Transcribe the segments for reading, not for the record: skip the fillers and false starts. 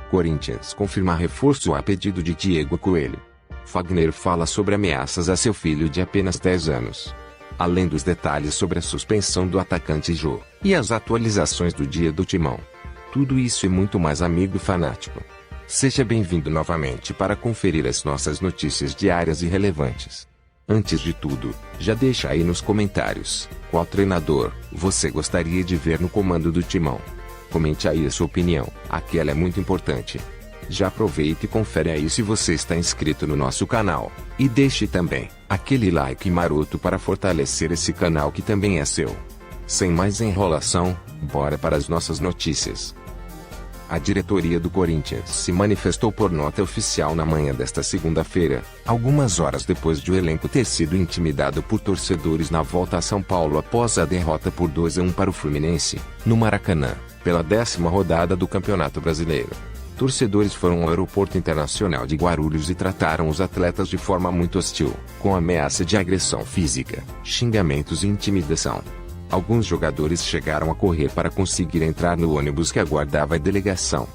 Corinthians confirma reforço a pedido de Diego Coelho. Fagner fala sobre ameaças a seu filho de apenas 10 anos. Além dos detalhes sobre a suspensão do atacante Jô, e as atualizações do dia do Timão. Tudo isso e muito mais, amigo fanático. Seja bem-vindo novamente para conferir as nossas notícias diárias e relevantes. Antes de tudo, já deixa aí nos comentários, qual treinador você gostaria de ver no comando do Timão? Comente aí a sua opinião, aquela é muito importante. Já aproveita e confere aí se você está inscrito no nosso canal. E deixe também aquele like maroto para fortalecer esse canal que também é seu. Sem mais enrolação, bora para as nossas notícias. A diretoria do Corinthians se manifestou por nota oficial na manhã desta segunda-feira, algumas horas depois de o elenco ter sido intimidado por torcedores na volta a São Paulo após a derrota por 2-1 para o Fluminense, no Maracanã, pela 10ª rodada do Campeonato Brasileiro. Torcedores foram ao Aeroporto Internacional de Guarulhos e trataram os atletas de forma muito hostil, com ameaça de agressão física, xingamentos e intimidação. Alguns jogadores chegaram a correr para conseguir entrar no ônibus que aguardava a delegação.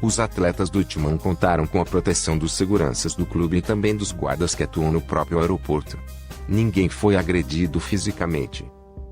Os atletas do Timão contaram com a proteção dos seguranças do clube e também dos guardas que atuam no próprio aeroporto. Ninguém foi agredido fisicamente.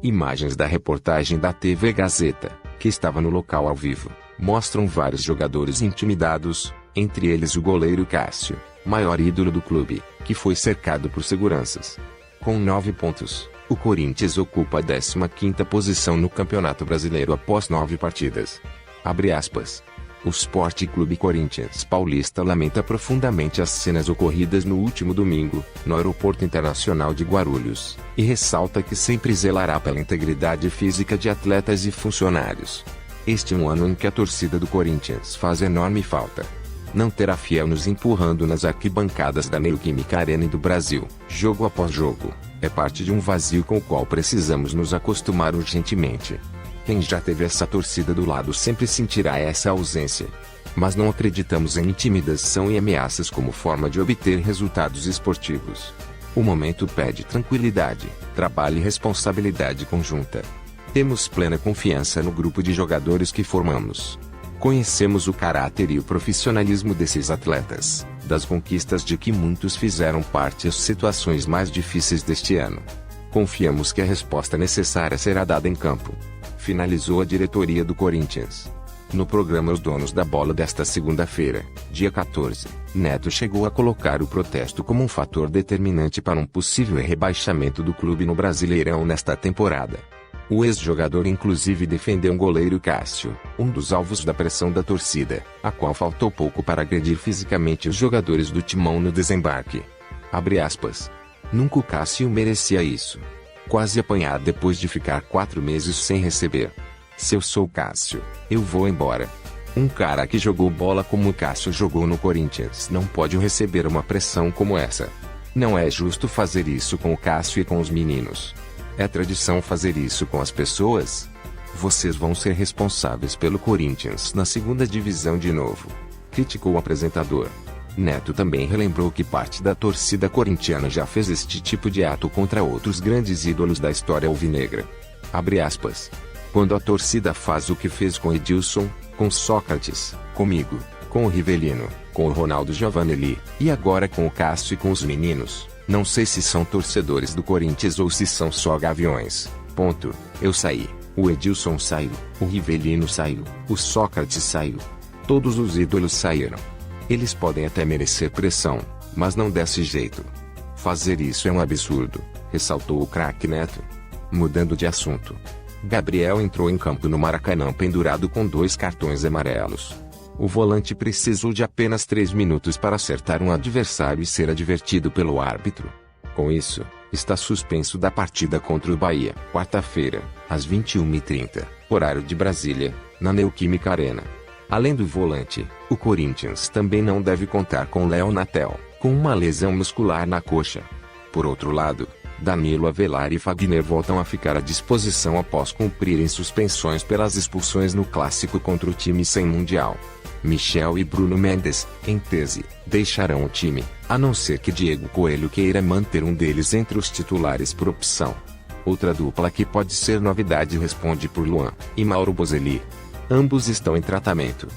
Imagens da reportagem da TV Gazeta, que estava no local ao vivo, mostram vários jogadores intimidados, entre eles o goleiro Cássio, maior ídolo do clube, que foi cercado por seguranças. Com 9 pontos, o Corinthians ocupa a 15ª posição no Campeonato Brasileiro após 9 partidas. Abre aspas. O Sport Clube Corinthians Paulista lamenta profundamente as cenas ocorridas no último domingo, no Aeroporto Internacional de Guarulhos, e ressalta que sempre zelará pela integridade física de atletas e funcionários. Este é um ano em que a torcida do Corinthians faz enorme falta. Não terá fiel nos empurrando nas arquibancadas da Neoquímica Arena e do Brasil, jogo após jogo, é parte de um vazio com o qual precisamos nos acostumar urgentemente. Quem já teve essa torcida do lado sempre sentirá essa ausência. Mas não acreditamos em intimidação e ameaças como forma de obter resultados esportivos. O momento pede tranquilidade, trabalho e responsabilidade conjunta. Temos plena confiança no grupo de jogadores que formamos. Conhecemos o caráter e o profissionalismo desses atletas, das conquistas de que muitos fizeram parte e as situações mais difíceis deste ano. Confiamos que a resposta necessária será dada em campo. Finalizou a diretoria do Corinthians. No programa Os Donos da Bola desta segunda-feira, dia 14, Neto chegou a colocar o protesto como um fator determinante para um possível rebaixamento do clube no Brasileirão nesta temporada. O ex-jogador inclusive defendeu o goleiro Cássio, um dos alvos da pressão da torcida, a qual faltou pouco para agredir fisicamente os jogadores do Timão no desembarque. Abre aspas. Nunca o Cássio merecia isso. Quase apanhar depois de ficar 4 meses sem receber. Se eu sou o Cássio, eu vou embora. Um cara que jogou bola como o Cássio jogou no Corinthians não pode receber uma pressão como essa. Não é justo fazer isso com o Cássio e com os meninos. É tradição fazer isso com as pessoas? Vocês vão ser responsáveis pelo Corinthians na 2ª divisão de novo. Criticou o apresentador. Neto também relembrou que parte da torcida corintiana já fez este tipo de ato contra outros grandes ídolos da história alvinegra. Abre aspas. Quando a torcida faz o que fez com Edilson, com Sócrates, comigo, com o Rivelino, com o Ronaldo Giovanelli, e agora com o Cássio e com os meninos, não sei se são torcedores do Corinthians ou se são só gaviões. Ponto. Eu saí, o Edilson saiu, o Rivelino saiu, o Sócrates saiu. Todos os ídolos saíram. Eles podem até merecer pressão, mas não desse jeito. Fazer isso é um absurdo, ressaltou o craque Neto. Mudando de assunto. Gabriel entrou em campo no Maracanã pendurado com 2 cartões amarelos. O volante precisou de apenas 3 minutos para acertar um adversário e ser advertido pelo árbitro. Com isso, está suspenso da partida contra o Bahia, quarta-feira, às 21h30, horário de Brasília, na Neoquímica Arena. Além do volante, o Corinthians também não deve contar com Léo Natel, com uma lesão muscular na coxa. Por outro lado, Danilo Avelar e Fagner voltam a ficar à disposição após cumprirem suspensões pelas expulsões no clássico contra o time sem Mundial. Michel e Bruno Mendes, em tese, deixarão o time, a não ser que Diego Coelho queira manter um deles entre os titulares por opção. Outra dupla que pode ser novidade responde por Luan e Mauro Bozelli. Ambos estão em tratamento.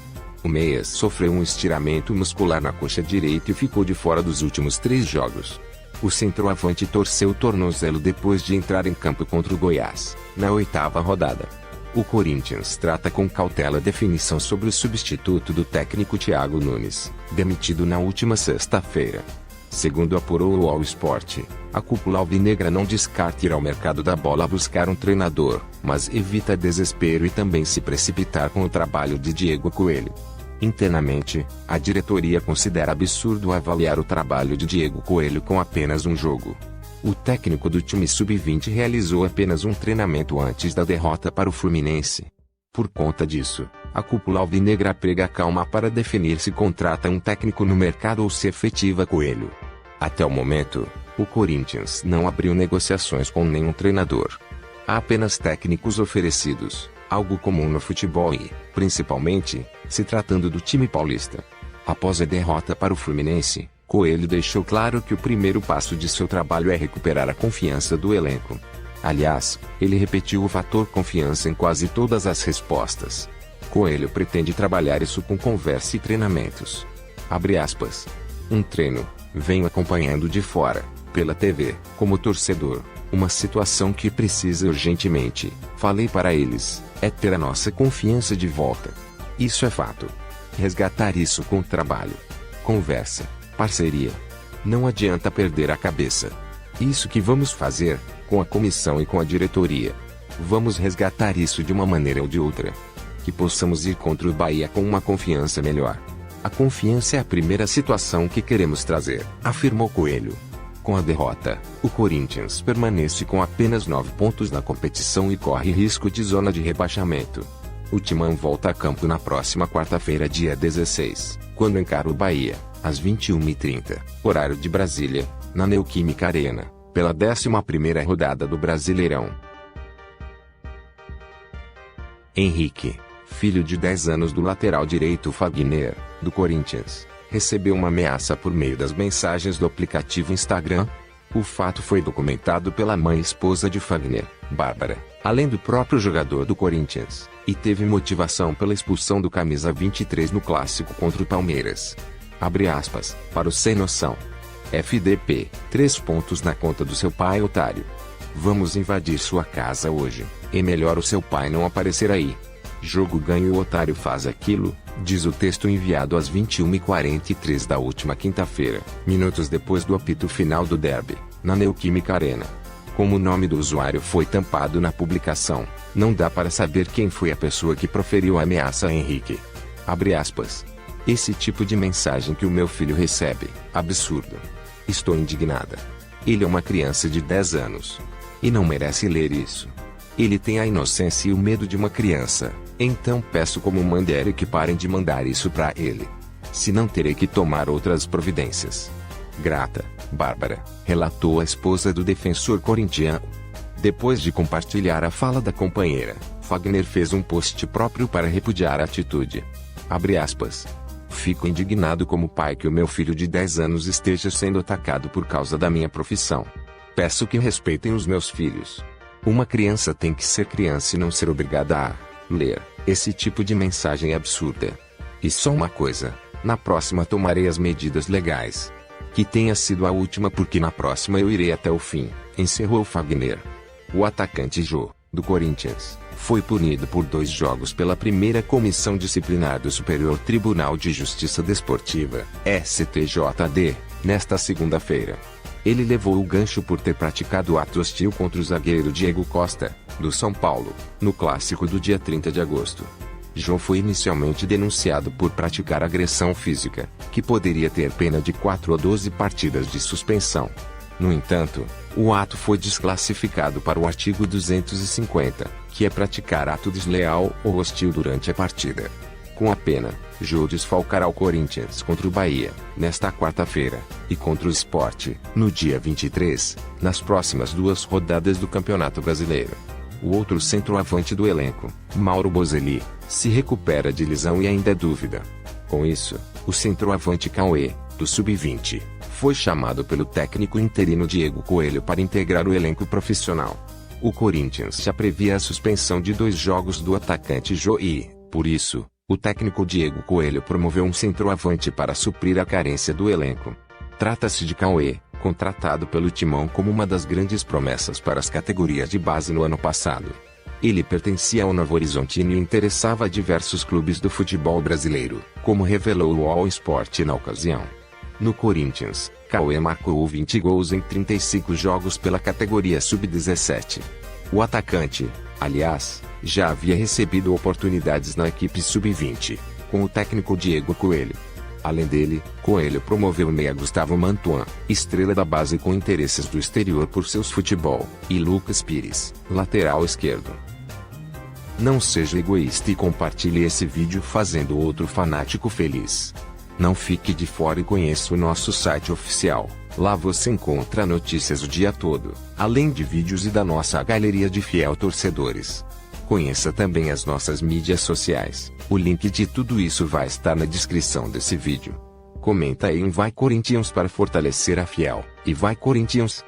O Meias sofreu um estiramento muscular na coxa direita e ficou de fora dos últimos 3 jogos. O centroavante torceu o tornozelo depois de entrar em campo contra o Goiás, na 8ª rodada. O Corinthians trata com cautela a definição sobre o substituto do técnico Thiago Nunes, demitido na última sexta-feira. Segundo apurou o All Sport, a cúpula alvinegra não descarta ir ao mercado da bola buscar um treinador, mas evita desespero e também se precipitar com o trabalho de Diego Coelho. Internamente, a diretoria considera absurdo avaliar o trabalho de Diego Coelho com apenas um jogo. O técnico do time sub-20 realizou apenas um treinamento antes da derrota para o Fluminense. Por conta disso, a cúpula alvinegra prega calma para definir se contrata um técnico no mercado ou se efetiva Coelho. Até o momento, o Corinthians não abriu negociações com nenhum treinador. Há apenas técnicos oferecidos, algo comum no futebol e, principalmente, se tratando do time paulista. Após a derrota para o Fluminense, Coelho deixou claro que o primeiro passo de seu trabalho é recuperar a confiança do elenco. Aliás, ele repetiu o fator confiança em quase todas as respostas. Coelho pretende trabalhar isso com conversa e treinamentos. Abre aspas. Um treino, venho acompanhando de fora, pela TV, como torcedor, uma situação que precisa urgentemente, falei para eles, é ter a nossa confiança de volta. Isso é fato. Resgatar isso com trabalho. Conversa, parceria. Não adianta perder a cabeça. Isso que vamos fazer, com a comissão e com a diretoria. Vamos resgatar isso de uma maneira ou de outra. Que possamos ir contra o Bahia com uma confiança melhor. A confiança é a primeira situação que queremos trazer, afirmou Coelho. Com a derrota, o Corinthians permanece com apenas 9 pontos na competição e corre risco de zona de rebaixamento. O Timão volta a campo na próxima quarta-feira, dia 16, quando encara o Bahia, às 21h30, horário de Brasília, na Neoquímica Arena, pela 11ª rodada do Brasileirão. Henrique, filho de 10 anos do lateral direito Fagner, do Corinthians, recebeu uma ameaça por meio das mensagens do aplicativo Instagram. O fato foi documentado pela mãe e esposa de Fagner, Bárbara, além do próprio jogador do Corinthians, e teve motivação pela expulsão do camisa 23 no clássico contra o Palmeiras. Abre aspas, para o sem noção. FDP, 3 pontos na conta do seu pai otário. Vamos invadir sua casa hoje, e melhor o seu pai não aparecer aí. Jogo ganho e o otário faz aquilo, diz o texto enviado às 21h43 da última quinta-feira, minutos depois do apito final do derby, na Neoquímica Arena. Como o nome do usuário foi tampado na publicação, não dá para saber quem foi a pessoa que proferiu a ameaça a Henrique. Abre aspas. Esse tipo de mensagem que o meu filho recebe, absurdo. Estou indignada. Ele é uma criança de 10 anos. E não merece ler isso. Ele tem a inocência e o medo de uma criança, então peço como Mandere que parem de mandar isso pra ele. Se não terei que tomar outras providências. Grata, Bárbara, relatou a esposa do defensor corintiano. Depois de compartilhar a fala da companheira, Fagner fez um post próprio para repudiar a atitude. Abre aspas. Fico indignado como pai que o meu filho de 10 anos esteja sendo atacado por causa da minha profissão. Peço que respeitem os meus filhos. Uma criança tem que ser criança e não ser obrigada a ler esse tipo de mensagem absurda. E só uma coisa, na próxima tomarei as medidas legais. Que tenha sido a última porque na próxima eu irei até o fim, encerrou Fagner. O atacante Jô, do Corinthians, foi punido por 2 jogos pela primeira comissão disciplinar do Superior Tribunal de Justiça Desportiva, STJD, nesta segunda-feira. Ele levou o gancho por ter praticado ato hostil contra o zagueiro Diego Costa, do São Paulo, no clássico do dia 30 de agosto. Jô foi inicialmente denunciado por praticar agressão física, que poderia ter pena de 4 a 12 partidas de suspensão. No entanto, o ato foi desclassificado para o artigo 250, que é praticar ato desleal ou hostil durante a partida. Com a pena, Jô desfalcará o Corinthians contra o Bahia, nesta quarta-feira, e contra o Sport, no dia 23, nas próximas 2 rodadas do Campeonato Brasileiro. O outro centroavante do elenco, Mauro Bozelli, se recupera de lesão e ainda é dúvida. Com isso, o centroavante Cauê, do Sub-20, foi chamado pelo técnico interino Diego Coelho para integrar o elenco profissional. O Corinthians já previa a suspensão de 2 jogos do atacante Jô e, por isso, O técnico Diego Coelho promoveu um centroavante para suprir a carência do elenco. Trata-se de Cauê, contratado pelo Timão como uma das grandes promessas para as categorias de base no ano passado. Ele pertencia ao Novo Horizontino e interessava a diversos clubes do futebol brasileiro, como revelou o All Sport na ocasião. No Corinthians, Cauê marcou 20 gols em 35 jogos pela categoria sub-17. O atacante, aliás, já havia recebido oportunidades na equipe sub-20, com o técnico Diego Coelho. Além dele, Coelho promoveu o meia Gustavo Mantuan, estrela da base com interesses do exterior por seus futebol, e Lucas Pires, lateral esquerdo. Não seja egoísta e compartilhe esse vídeo fazendo outro fanático feliz. Não fique de fora e conheça o nosso site oficial. Lá você encontra notícias o dia todo, além de vídeos e da nossa galeria de fiel torcedores. Conheça também as nossas mídias sociais. O link de tudo isso vai estar na descrição desse vídeo. Comenta aí um Vai Corinthians para fortalecer a fiel. E vai Corinthians!